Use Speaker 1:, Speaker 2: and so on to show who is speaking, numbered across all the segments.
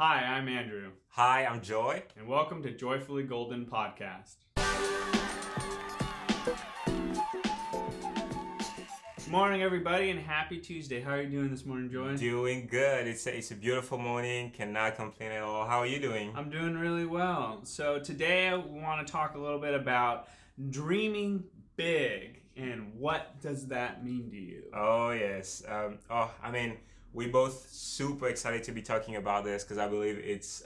Speaker 1: Hi, I'm Andrew,
Speaker 2: Hi, I'm Joy.
Speaker 1: and welcome to Joyfully Golden Podcast. Good morning, everybody, and happy Tuesday. How are you doing this morning, Joy?
Speaker 2: Doing good. It's a beautiful morning. Cannot complain at all. How are you doing?
Speaker 1: I'm doing really well. So today we want to talk a little bit about dreaming big and what does that mean to you?
Speaker 2: Oh yes. We both super excited to be talking about this because I believe it's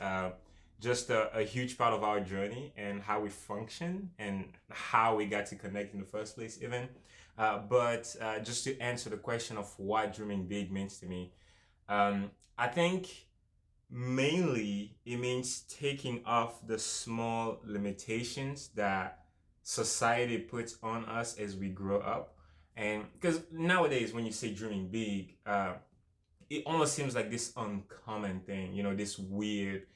Speaker 2: just a huge part of our journey and how we function and how we got to connect in the first place, even. But just to answer the question of what dreaming big means to me, I think mainly it means taking off the small limitations that society puts on us as we grow up. And because nowadays, when you say dreaming big, it almost seems like this uncommon thing, this weird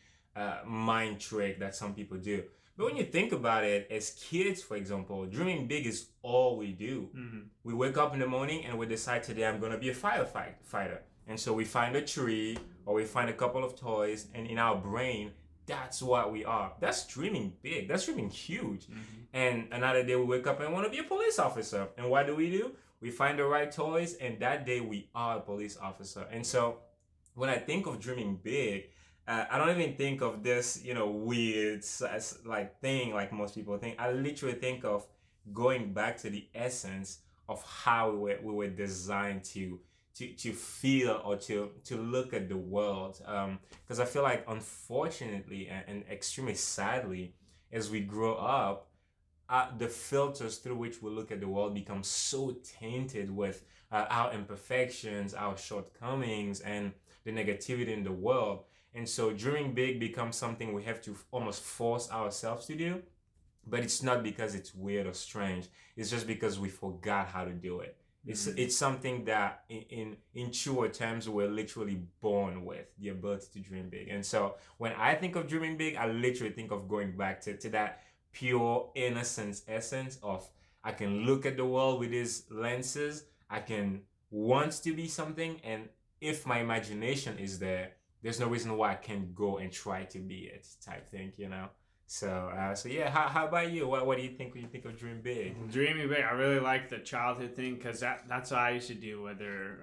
Speaker 2: mind trick that some people do. But when you think about it, as kids, for example, dreaming big is all we do.
Speaker 1: Mm-hmm.
Speaker 2: We wake up in the morning and we decide today I'm going to be a firefighter. And so we find a tree or we find a couple of toys, and in our brain, that's what we are. That's dreaming big. That's dreaming huge.
Speaker 1: Mm-hmm.
Speaker 2: And another day we wake up and want to be a police officer. And what do? We find the right toys, and that day we are a police officer. And so when I think of dreaming big, I don't even think of this, weird like thing like most people think. I literally think of going back to the essence of how we were designed to feel or to look at the world. Because I feel like, unfortunately and extremely sadly, as we grow up, the filters through which we look at the world become so tainted with our imperfections, our shortcomings, and the negativity in the world. And so dreaming big becomes something we have to almost force ourselves to do. But it's not because it's weird or strange. It's just because we forgot how to do it. It's something that in truer terms we're literally born with, the ability to dream big. And so when I think of dreaming big, I literally think of going back to that pure innocence essence of, I can look at the world with these lenses. I can want to be something, and if my imagination is there, there's no reason why I can't go and try to be it, type thing. So yeah. How about you? What do you think when you think of dream big?
Speaker 1: Dreaming big, I really like the childhood thing because that's what I used to do. Whether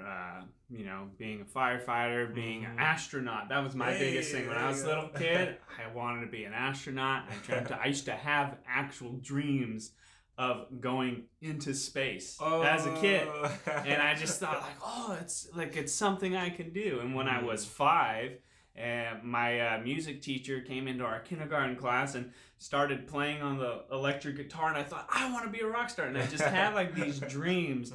Speaker 1: being a firefighter, being an astronaut, that was my biggest thing when I was a little kid. I wanted to be an astronaut. I used to have actual dreams of going into space as a kid, and I just thought it's something I can do. And when I was 5. And my music teacher came into our kindergarten class and started playing on the electric guitar, and I thought, I want to be a rock star. And I just had like these dreams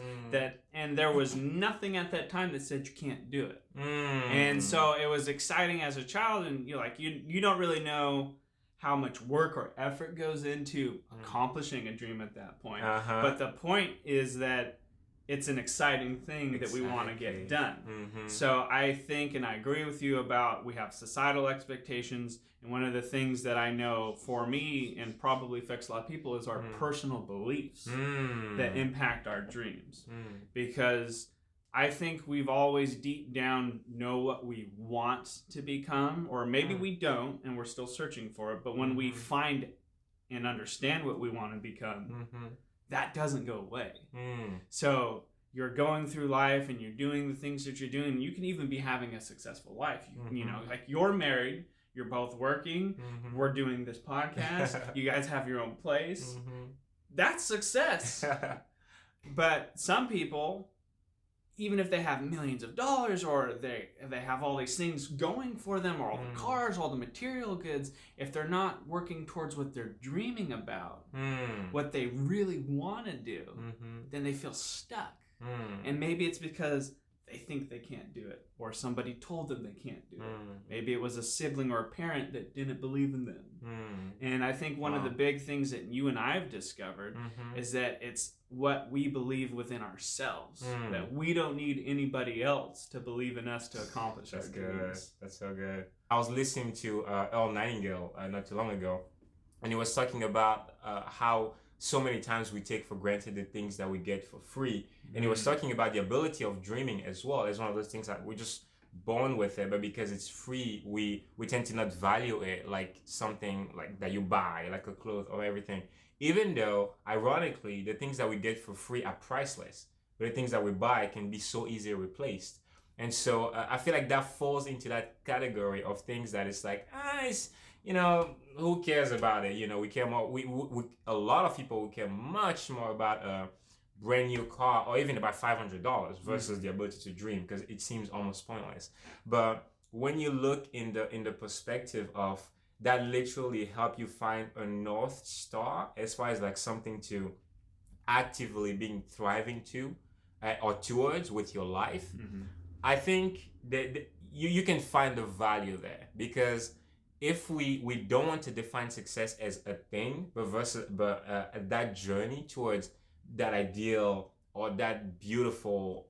Speaker 1: and there was nothing at that time that said you can't do it. And so it was exciting as a child, and you don't really know how much work or effort goes into accomplishing a dream at that point. But the point is that it's an exciting thing that we want to get done. So I think, and I agree with you about, we have societal expectations, and one of the things that I know for me and probably affects a lot of people is our personal beliefs that impact our dreams. Because I think we've always deep down know what we want to become, or maybe we don't and we're still searching for it, but when we find and understand what we want to become, that doesn't go away. So you're going through life and you're doing the things that you're doing. You can even be having a successful life. Like you're married, you're both working, we're doing this podcast, you guys have your own place. That's success. But some people, even if they have millions of dollars, or they have all these things going for them, or all the cars, all the material goods, if they're not working towards what they're dreaming about, what they really want to do, then they feel stuck. And maybe it's because they think they can't do it, or somebody told them they can't do it. Maybe it was a sibling or a parent that didn't believe in them. And I think one of the big things that you and I have discovered is that it's what we believe within ourselves, that we don't need anybody else to believe in us to accomplish our dreams.
Speaker 2: That's so good. I was listening to Earl Nightingale not too long ago, and he was talking about how so many times we take for granted the things that we get for free. And he was talking about the ability of dreaming as well as one of those things that we just born with it, but because it's free, we tend to not value it like something like that you buy, like a clothes or everything. Even though, ironically, the things that we get for free are priceless, but the things that we buy can be so easily replaced. And so I feel like that falls into that category of things that it's like, it's, who cares about it? We care more. We a lot of people will care much more about a brand new car or even about $500 versus the ability to dream, because it seems almost pointless. But when you look in the perspective of that literally help you find a North Star as far as like something to actively being thriving to or towards with your life, I think that you can find the value there, because if we don't want to define success as a thing, but that journey towards that ideal or that beautiful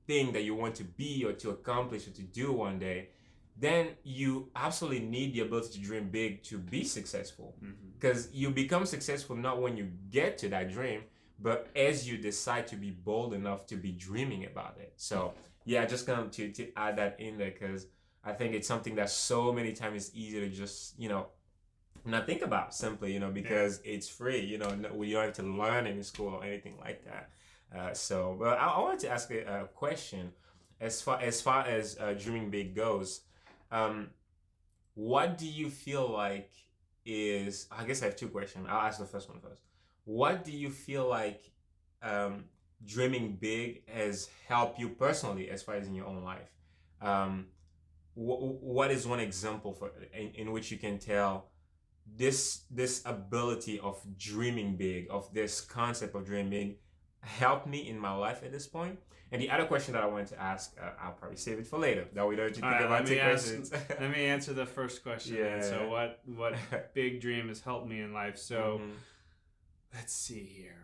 Speaker 2: thing that you want to be or to accomplish or to do one day, then you absolutely need the ability to dream big to be successful. Because you become successful not when you get to that dream, but as you decide to be bold enough to be dreaming about it. So yeah, just kind to add that in there, because I think it's something that so many times it's easy to just, not think about simply, because it's free, we don't have to learn in school or anything like that. But I wanted to ask a question as far as dreaming big goes. What do you feel like is, I guess I have two questions. I'll ask the first one first. What do you feel like dreaming big has helped you personally as far as in your own life? What is one example in which you can tell this ability of dreaming big, of this concept of dreaming big, helped me in my life at this point? And the other question that I wanted to ask, I'll probably save it for later. That we don't have to think about two questions.
Speaker 1: Let me answer the first question. Yeah. So what big dream has helped me in life? So let's see here.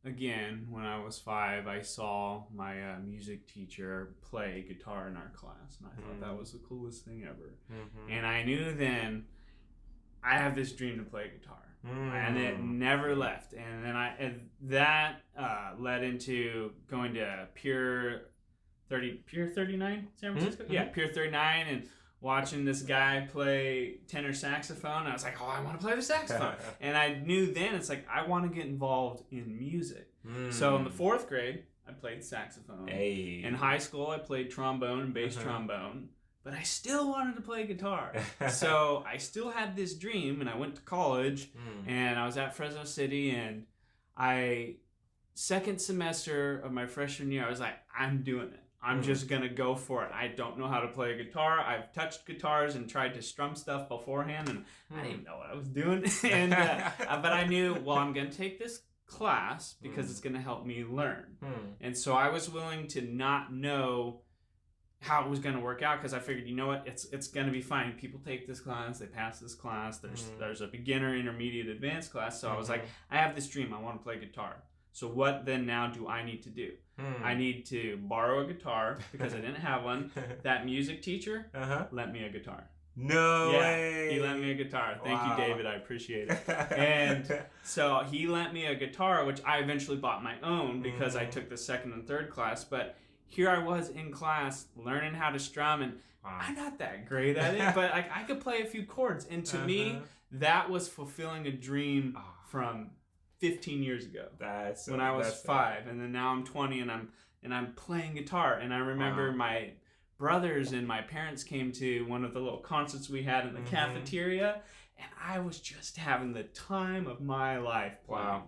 Speaker 1: Again, when I was 5, I saw my music teacher play guitar in our class, and I thought that was the coolest thing ever. And I knew then I have this dream to play guitar. And it never left. And then that led into going to Pier 39, San Francisco? Yeah, Pier 39, and watching this guy play tenor saxophone. I was like, I want to play the saxophone. And I knew then, it's like, I want to get involved in music. So in the 4th grade, I played saxophone.
Speaker 2: Hey.
Speaker 1: In high school, I played trombone and bass trombone. But I still wanted to play guitar. So I still had this dream, and I went to college, and I was at Fresno City, and second semester of my freshman year, I was like, I'm doing it. I'm just going to go for it. I don't know how to play a guitar. I've touched guitars and tried to strum stuff beforehand, and I didn't even know what I was doing. But I knew, I'm going to take this class because it's going to help me learn. And so I was willing to not know how it was going to work out, because I figured, you know what, it's going to be fine. People take this class, they pass this class. There's a beginner, intermediate, advanced class. So I was like, I have this dream. I want to play guitar. So what then now do I need to do? I need to borrow a guitar because I didn't have one. That music teacher lent me a guitar.
Speaker 2: No way.
Speaker 1: He lent me a guitar. Thank you, David. I appreciate it. And so he lent me a guitar, which I eventually bought my own because I took the 2nd and 3rd class. But here I was in class learning how to strum, and I'm not that great at it, but I could play a few chords. And to me, that was fulfilling a dream from 15 years ago. When I was 5, and then now I'm 20, and I'm playing guitar. And I remember my brothers and my parents came to one of the little concerts we had in the cafeteria, and I was just having the time of my life playing.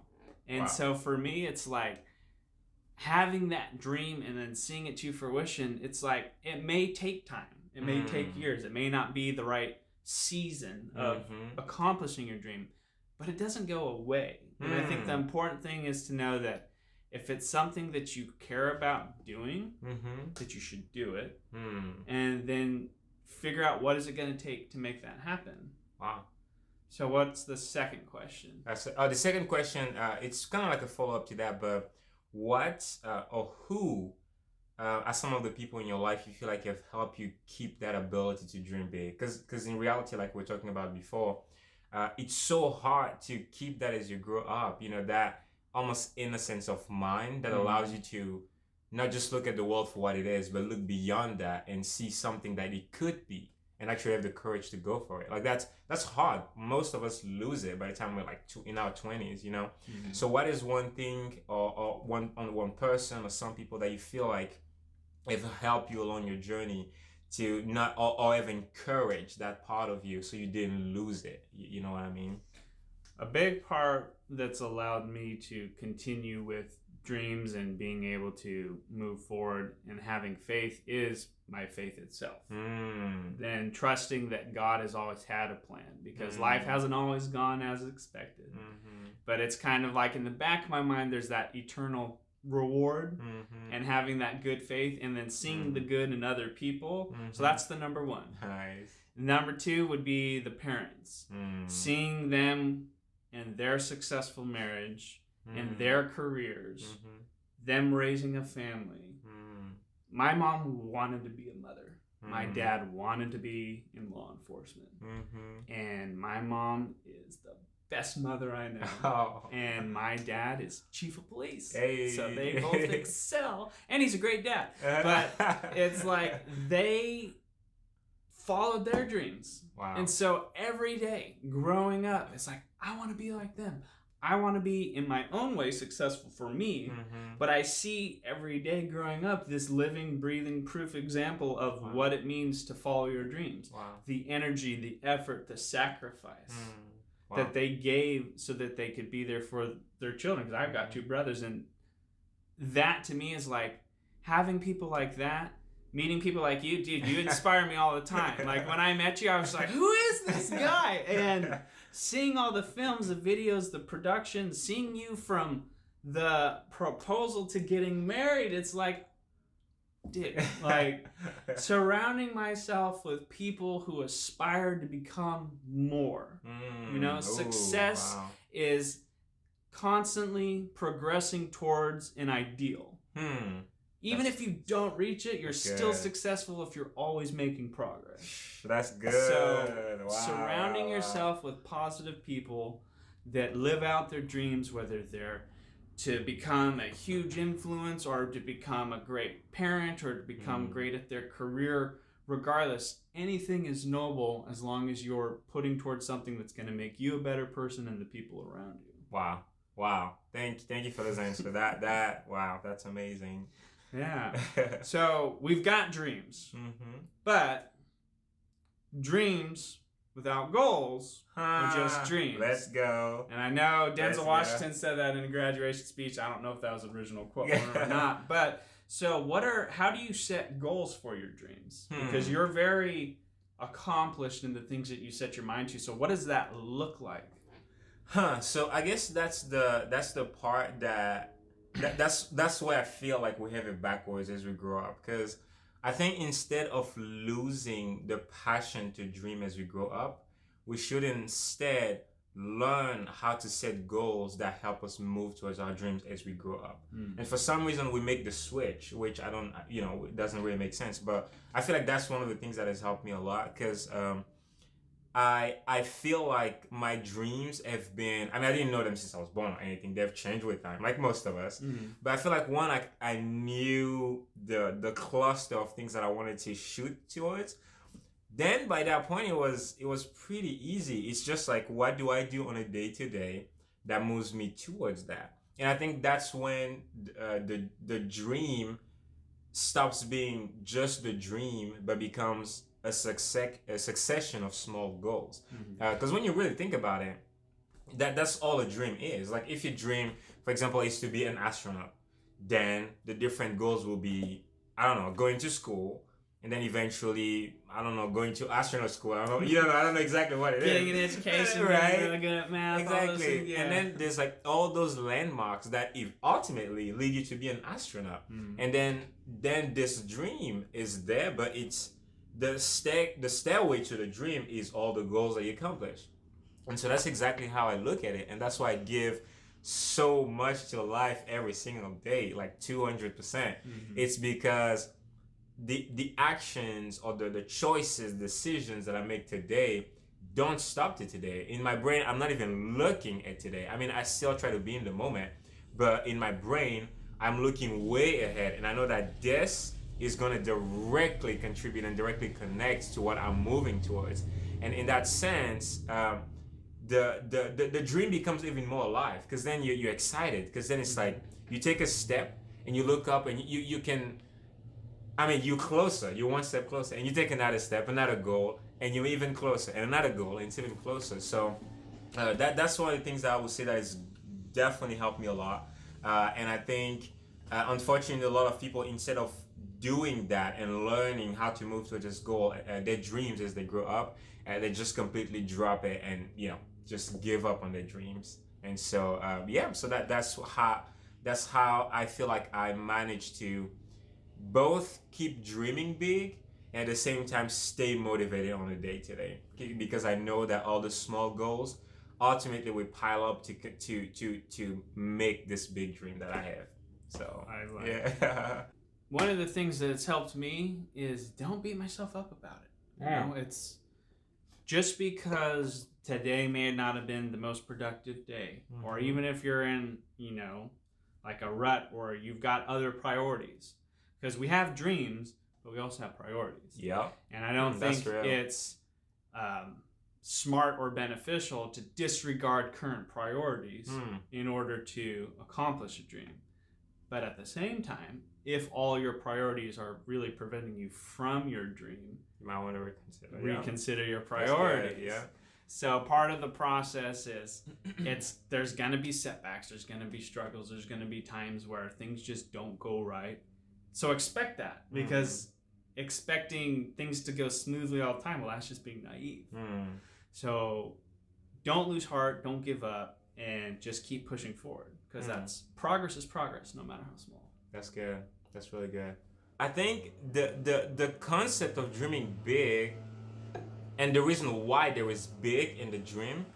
Speaker 1: And so for me, it's like, having that dream and then seeing it to fruition, it's like, it may take time. It may take years. It may not be the right season of accomplishing your dream, but it doesn't go away. And I think the important thing is to know that if it's something that you care about doing, that you should do it, and then figure out what is it going to take to make that happen.
Speaker 2: Wow.
Speaker 1: So what's the second question?
Speaker 2: The second question, it's kind of like a follow-up to that, but what or who are some of the people in your life you feel like have helped you keep that ability to dream big? Because in reality, like we were talking about before, it's so hard to keep that as you grow up, that almost innocence of mind that allows you to not just look at the world for what it is, but look beyond that and see something that it could be, and actually have the courage to go for it. Like that's hard. Most of us lose it by the time we're like in our 20s, you know.
Speaker 1: Mhm.
Speaker 2: So what is one thing or one person or some people that you feel like have helped you along your journey to not or have encouraged that part of you so you didn't lose it? You know what I mean?
Speaker 1: A big part that's allowed me to continue with dreams and being able to move forward and having faith is my faith itself. And trusting that God has always had a plan, because life hasn't always gone as expected. But it's kind of like in the back of my mind, there's that eternal reward and having that good faith and then seeing the good in other people. So that's the number one.
Speaker 2: Nice.
Speaker 1: Number two would be the parents. Seeing them and their successful marriage and their careers, them raising a family. My mom wanted to be a mother. My dad wanted to be in law enforcement. And my mom is the best mother I know.
Speaker 2: Oh.
Speaker 1: And my dad is chief of police.
Speaker 2: Hey.
Speaker 1: So they both excel. And he's a great dad. But it's like they followed their dreams.
Speaker 2: Wow.
Speaker 1: And so every day growing up, it's like, I want to be like them. I want to be in my own way successful for me, but I see every day growing up this living, breathing proof example of what it means to follow your dreams. The energy, the effort, the sacrifice that they gave so that they could be there for their children. Because I've got two brothers, and that to me is like having people like that. Meeting people like you, dude, you inspire me all the time. Like when I met you, I was like, who is this guy? And seeing all the films, the videos, the production, seeing you from the proposal to getting married, it's like, dude, like surrounding myself with people who aspire to become more. You know, success is constantly progressing towards an ideal. Even if you don't reach it, you're still successful if you're always making progress.
Speaker 2: That's good.
Speaker 1: So, surrounding yourself with positive people that live out their dreams, whether they're to become a huge influence or to become a great parent or to become great at their career, regardless, anything is noble as long as you're putting towards something that's going to make you a better person and the people around you.
Speaker 2: Wow. Thank you for those answers. Wow, that's amazing.
Speaker 1: Yeah. So we've got dreams, but dreams without goals are just dreams.
Speaker 2: Let's go.
Speaker 1: And I know Denzel Washington said that in a graduation speech. I don't know if that was an original quote or not. But so how do you set goals for your dreams? Because you're very accomplished in the things that you set your mind to. So what does that look like?
Speaker 2: So I guess that's the part that's why I feel like we have it backwards as we grow up, because I think instead of losing the passion to dream as we grow up, we should instead learn how to set goals that help us move towards our dreams as we grow up. And for some reason we make the switch, which I don't, it doesn't really make sense, but I feel like that's one of the things that has helped me a lot, because I feel like my dreams have been, I didn't know them since I was born or anything. They've changed with time, like most of us. But I feel like I knew the cluster of things that I wanted to shoot towards. Then by that point, it was pretty easy. It's just like, what do I do on a day-to-day that moves me towards that? And I think that's when the dream stops being just the dream, but becomes a succession of small goals. Because when you really think about it, that's all a dream is. Like if your dream, for example, is to be an astronaut, then the different goals will be, I don't know, going to school, and then eventually, I don't know, going to astronaut school. I don't know exactly what it is.
Speaker 1: Getting an education,
Speaker 2: right?
Speaker 1: Being really good at math.
Speaker 2: Exactly.
Speaker 1: Yeah.
Speaker 2: And then there's like all those landmarks that ultimately lead you to be an astronaut. And then this dream is there, but it's the stairway to the dream is all the goals that you accomplish. And so that's exactly how I look at it. And that's why I give so much to life every single day, like 200%. It's because the actions or the choices, decisions that I make today don't stop to today. In my brain, I'm not even looking at today. I still try to be in the moment, but in my brain, I'm looking way ahead, and I know that this is going to directly contribute and directly connect to what I'm moving towards. And in that sense, the dream becomes even more alive, because then you're excited, because then it's like you take a step and you look up and you can, I mean, you're closer, you're one step closer, and you take another step, another goal, and you're even closer, and another goal, and it's even closer. So that's one of the things that I would say that has definitely helped me a lot. And I think, unfortunately, a lot of people, instead of doing that and learning how to move towards this goal, their dreams as they grow up, they just completely drop it and, you know, just give up on their dreams. And so, so that's how I feel like I managed to both keep dreaming big and at the same time stay motivated on a day-to-day, because I know that all the small goals ultimately will pile up to make this big dream that I have. So
Speaker 1: I like one of the things that's helped me is don't beat myself up about it. You know, it's just because today may not have been the most productive day, or even if you're in, you know, like a rut, or you've got other priorities, because we have dreams, but we also have priorities.
Speaker 2: Yeah.
Speaker 1: And I don't think it's smart or beneficial to disregard current priorities in order to accomplish a dream. But at the same time, if all your priorities are really preventing you from your dream,
Speaker 2: you might want to reconsider
Speaker 1: your priorities.
Speaker 2: Good, yeah.
Speaker 1: So part of the process is there's going to be setbacks, there's going to be struggles, there's going to be times where things just don't go right. So expect that, because expecting things to go smoothly all the time, well, that's just being naive. So don't lose heart, don't give up, and just keep pushing forward, because that's progress is progress, no matter how small.
Speaker 2: That's good. That's really good. I think the concept of dreaming big, and the reason why there is big in the dream,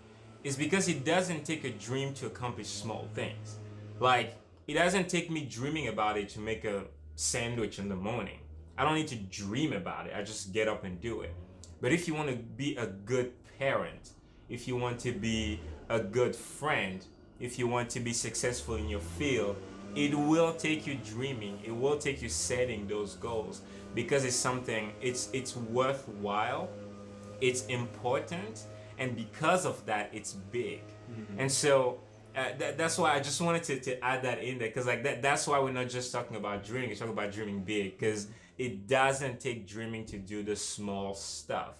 Speaker 2: is because it doesn't take a dream to accomplish small things. Like, it doesn't take me dreaming about it to make a sandwich in the morning. I don't need to dream about it. I just get up and do it. But if you want to be a good parent, if you want to be a good friend, if you want to be successful in your field, it will take you dreaming. It will take you setting those goals, because it's something, it's worthwhile, it's important, and because of that, it's big. And so that's why I just wanted to add that in there, because like that's why we're not just talking about dreaming, we're talking about dreaming big, because it doesn't take dreaming to do the small stuff.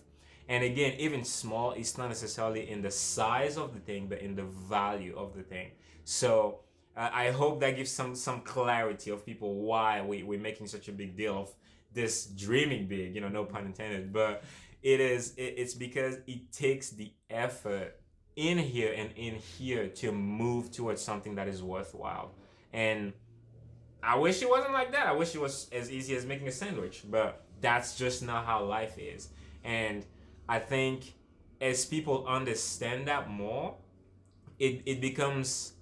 Speaker 2: And again, even small, it's not necessarily in the size of the thing, but in the value of the thing. So I hope that gives some clarity of people why we're making such a big deal of this dreaming big, you know, no pun intended, but it's because it takes the effort in here and in here to move towards something that is worthwhile. And I wish it wasn't like that. I wish it was as easy as making a sandwich, but that's just not how life is. And I think as people understand that more, it becomes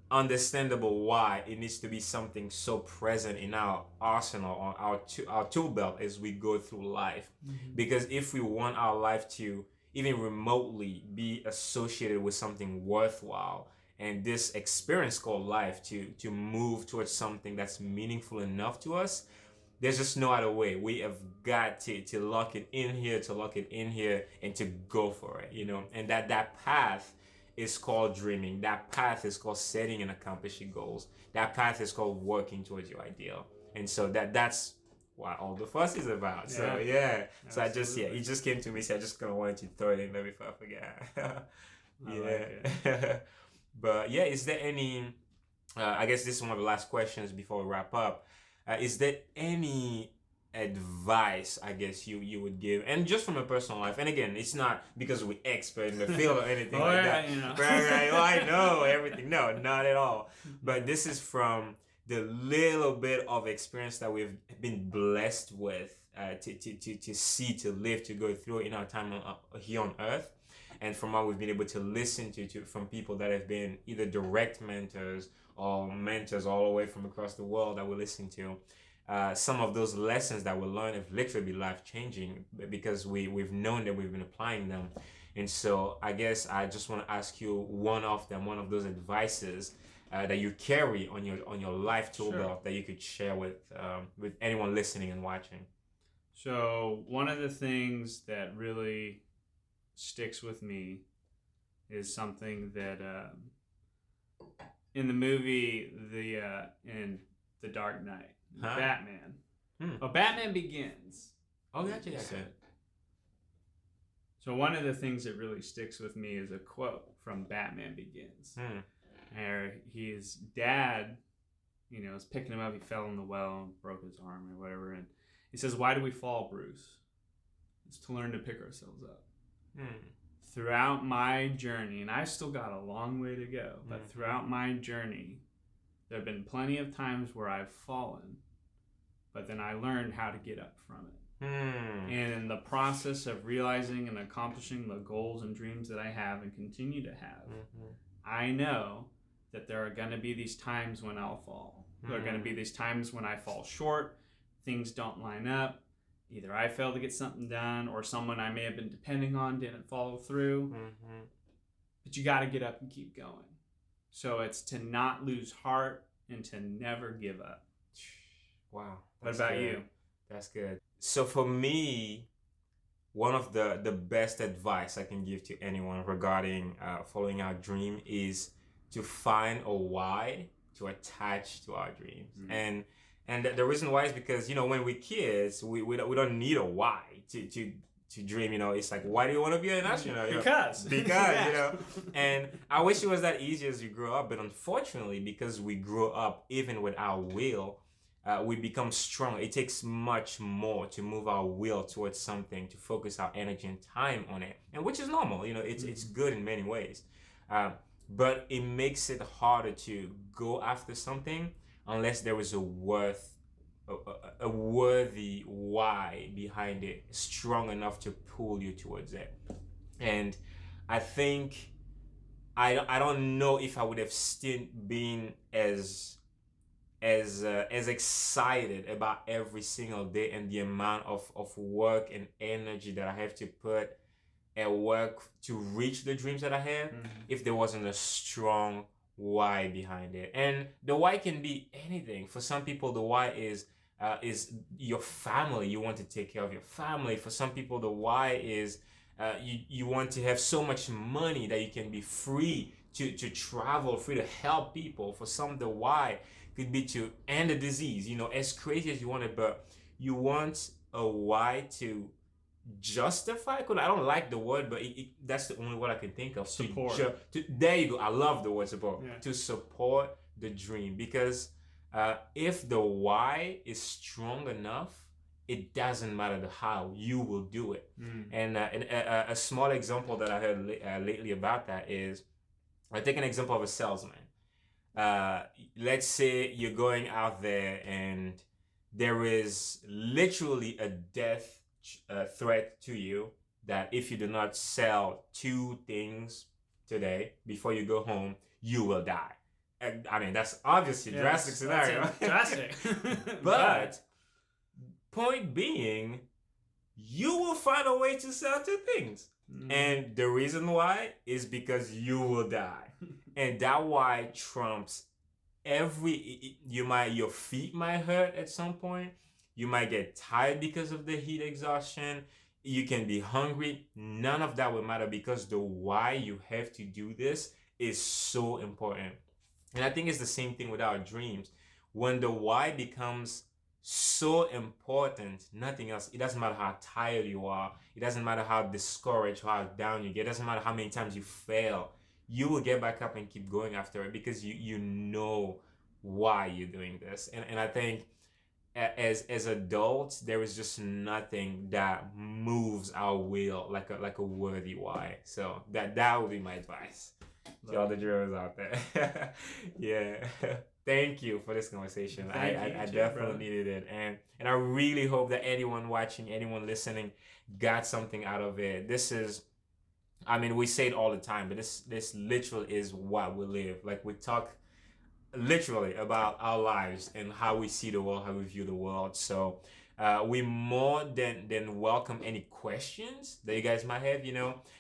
Speaker 2: understandable why it needs to be something so present in our arsenal, or our tool belt as we go through life. Because if we want our life to even remotely be associated with something worthwhile, and this experience called life to move towards something that's meaningful enough to us, there's just no other way. We have got to lock it in here, and to go for it, you know. And that path is called dreaming. That path is called setting and accomplishing goals. That path is called working towards your ideal. And so that's what all the fuss is about. Yeah. So yeah. So it just came to me. So I just kind of wanted to throw it in there before I forget.
Speaker 1: Like
Speaker 2: But yeah, is there any? I guess this is one of the last questions before we wrap up. Is there any advice, I guess, you would give, and just from a personal life? And again, it's not because we're expert in the field or anything like that.
Speaker 1: You know.
Speaker 2: Right. Oh, I know everything. No, not at all. But this is from the little bit of experience that we've been blessed with to see, to live, to go through in our time here on Earth. And from what we've been able to listen to from people that have been either direct mentors or mentors all the way from across the world that we're listening to, some of those lessons that we learn have literally been life-changing, because we've known that we've been applying them. And so I guess I just want to ask you one of those advices that you carry on your life tool
Speaker 1: Sure.
Speaker 2: belt that you could share with anyone listening and watching?
Speaker 1: So one of the things that really sticks with me is something that in the movie in The Dark Knight,
Speaker 2: Huh?
Speaker 1: Batman.
Speaker 2: Hmm.
Speaker 1: Oh, Batman Begins.
Speaker 2: Oh, gotcha. Gotcha.
Speaker 1: So one of the things that really sticks with me is a quote from Batman Begins, where his dad, is picking him up. He fell in the well and broke his arm or whatever, and he says, "Why do we fall, Bruce? It's to learn to pick ourselves up." Throughout my journey, and I've still got a long way to go, but throughout my journey, there have been plenty of times where I've fallen, but then I learned how to get up from it. And in the process of realizing and accomplishing the goals and dreams that I have and continue to have, I know that there are going to be these times when I'll fall. There are going to be these times when I fall short, things don't line up. Either I failed to get something done or someone I may have been depending on didn't follow through. But you got to get up and keep going. So it's to not lose heart and to never give up.
Speaker 2: Wow.
Speaker 1: What about you?
Speaker 2: That's good. So for me, one of the best advice I can give to anyone regarding following our dream is to find a why to attach to our dreams. And the reason why is because, when we're kids, we don't need a why to dream. It's like, why do you want to be an astronaut?
Speaker 1: Because
Speaker 2: yeah. And I wish it was that easy as you grow up, but unfortunately, because we grow up even with our will, we become strong. It takes much more to move our will towards something, to focus our energy and time on it, and which is normal. It's good in many ways, but it makes it harder to go after something unless there is a worthy why behind it, strong enough to pull you towards it. And I think I don't know if I would have still been as excited about every single day and the amount of work and energy that I have to put at work to reach the dreams that I have if there wasn't a strong why behind it. And the why can be anything. For some people, the why is your family. You want to take care of your family. For some people, the why is you want to have so much money that you can be free to travel, free to help people. For some, the why could be to end a disease, as crazy as you want it, but you want a why to justify. I don't like the word, but that's the only word I can think of.
Speaker 1: Support.
Speaker 2: There you go. I love the word support.
Speaker 1: Yeah.
Speaker 2: To support the dream, because if the why is strong enough, it doesn't matter the how, you will do it. And a small example that I heard lately about that is, I take an example of a salesman. Let's say you're going out there and there is literally a death threat to you that if you do not sell 2 things today before you go home, you will die. I mean, that's obviously a drastic scenario.
Speaker 1: Drastic.
Speaker 2: But point being, you will find a way to sell 2 things. And the reason why is because you will die. And that why trumps your feet might hurt at some point. You might get tired because of the heat exhaustion. You can be hungry. None of that will matter because the why you have to do this is so important. And I think it's the same thing with our dreams. When the why becomes so important, nothing else, it doesn't matter how tired you are. It doesn't matter how discouraged, how down you get. It doesn't matter how many times you fail. You will get back up and keep going after it because you know why you're doing this. And I think as adults, there is just nothing that moves our will like a worthy why. So that would be my advice to all the dreamers out there. Yeah. Thank you for this conversation. I definitely needed it. And I really hope that anyone watching, anyone listening got something out of it. This is, I mean, we say it all the time, but this literally is what we live. Like, we talk literally about our lives and how we see the world, how we view the world. So we more than welcome any questions that you guys might have.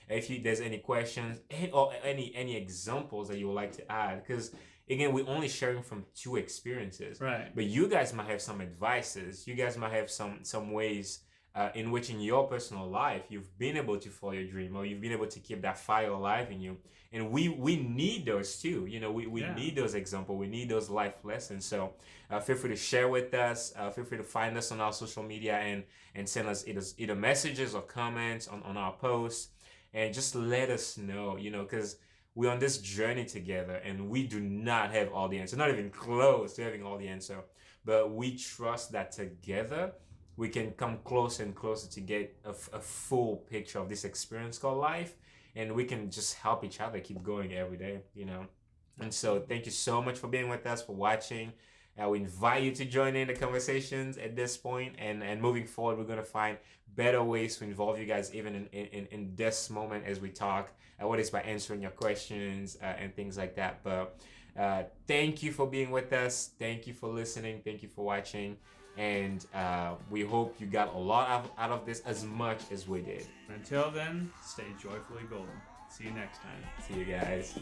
Speaker 2: If there's any questions or any examples that you would like to add, because again, we're only sharing from two experiences.
Speaker 1: Right.
Speaker 2: But you guys might have some advices. You guys might have some ways in which in your personal life you've been able to follow your dream, or you've been able to keep that fire alive in you. And we need those too. You know, we need those examples. We need those life lessons. So feel free to share with us. Feel free to find us on our social media and send us either messages or comments on our posts, and just let us know, you know, because we're on this journey together and we do not have all the answers, not even close to having all the answer. But we trust that together we can come closer and closer to get a full picture of this experience called life, and we can just help each other keep going every day, you know. And so thank you so much for being with us, for watching. We invite you to join in the conversations at this point, and moving forward, we're going to find better ways to involve you guys even in this moment as we talk, whether it's by answering your questions and things like that. But thank you for being with us. Thank you for listening. Thank you for watching. And we hope you got a lot out of this as much as we did.
Speaker 1: Until then, stay joyfully golden. See you next time.
Speaker 2: See you guys.